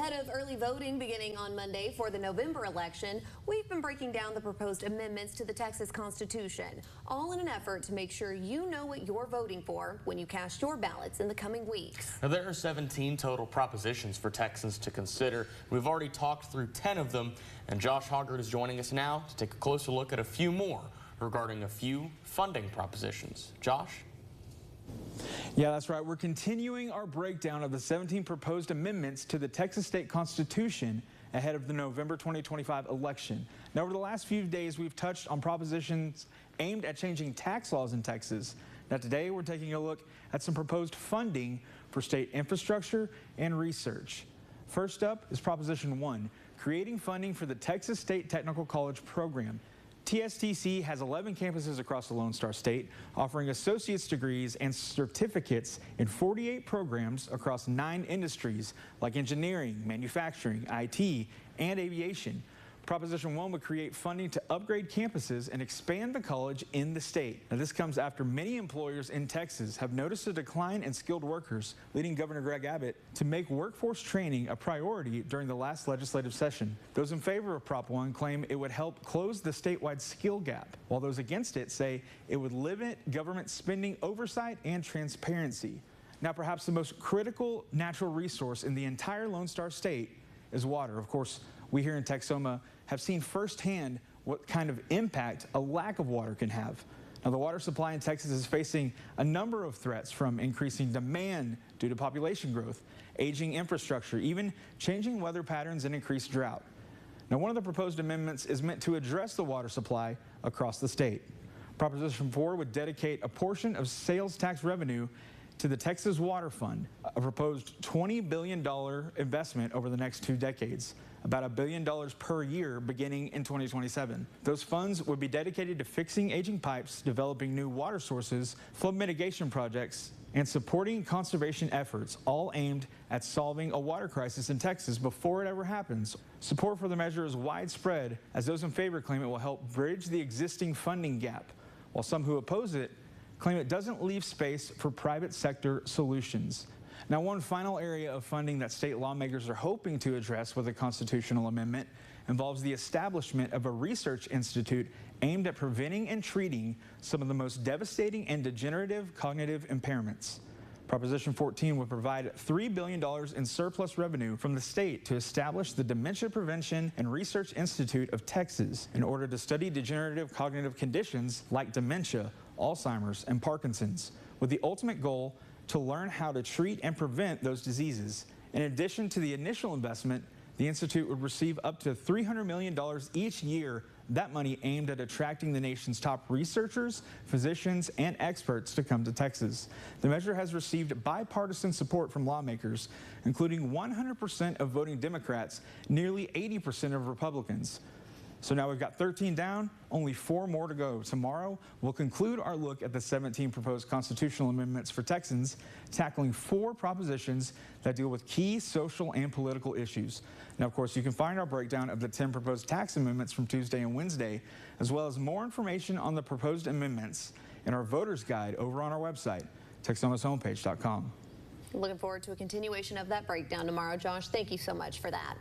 Ahead of early voting beginning on Monday for the November election, we've been breaking down the proposed amendments to the Texas Constitution, all in an effort to make sure you know what you're voting for when you cast your ballots in the coming weeks. Now, there are 17 total propositions for Texans to consider. We've already talked through 10 of them, and Josh Hoggard is joining us now to take a closer look at a few more regarding a few funding propositions. Josh? Yeah, that's right. We're continuing our breakdown of the 17 proposed amendments to the Texas state constitution ahead of the November 2025 election. Now, over the last few days, we've touched on propositions aimed at changing tax laws in Texas. Now, today, we're taking a look at some proposed funding for state infrastructure and research. First up is Proposition 1, creating funding for the Texas State Technical College program. TSTC has 11 campuses across the Lone Star State, offering associate's degrees and certificates in 48 programs across 9 industries like engineering, manufacturing, IT, and aviation. Proposition 1 would create funding to upgrade campuses and expand the college in the state. Now, this comes after many employers in Texas have noticed a decline in skilled workers, leading Governor Greg Abbott to make workforce training a priority during the last legislative session. Those in favor of Prop 1 claim it would help close the statewide skill gap, while those against it say it would limit government spending oversight and transparency. Now, perhaps the most critical natural resource in the entire Lone Star State is water. Of course, we here in Texoma have seen firsthand what kind of impact a lack of water can have. Now, the water supply in Texas is facing a number of threats, from increasing demand due to population growth, aging infrastructure, even changing weather patterns and increased drought. Now, one of the proposed amendments is meant to address the water supply across the state. Proposition 4 would dedicate a portion of sales tax revenue to the Texas Water Fund, a proposed $20 billion investment over the next 2 decades, about $1 billion per year beginning in 2027. Those funds would be dedicated to fixing aging pipes, developing new water sources, flood mitigation projects, and supporting conservation efforts, all aimed at solving a water crisis in Texas before it ever happens. Support for the measure is widespread, as those in favor claim it will help bridge the existing funding gap, while some who oppose it claim it doesn't leave space for private sector solutions. Now, one final area of funding that state lawmakers are hoping to address with a constitutional amendment involves the establishment of a research institute aimed at preventing and treating some of the most devastating and degenerative cognitive impairments. Proposition 14 would provide $3 billion in surplus revenue from the state to establish the Dementia Prevention and Research Institute of Texas in order to study degenerative cognitive conditions like dementia, Alzheimer's, and Parkinson's, with the ultimate goal to learn how to treat and prevent those diseases. In addition to the initial investment, the institute would receive up to $300 million each year, that money aimed at attracting the nation's top researchers, physicians, and experts to come to Texas. The measure has received bipartisan support from lawmakers, including 100% of voting Democrats, nearly 80% of Republicans. So now we've got 13 down, only 4 more to go. Tomorrow, we'll conclude our look at the 17 proposed constitutional amendments for Texans, tackling 4 propositions that deal with key social and political issues. Now, of course, you can find our breakdown of the 10 proposed tax amendments from Tuesday and Wednesday, as well as more information on the proposed amendments in our voter's guide over on our website, Texomashomepage.com. Looking forward to a continuation of that breakdown tomorrow, Josh. Thank you so much for that.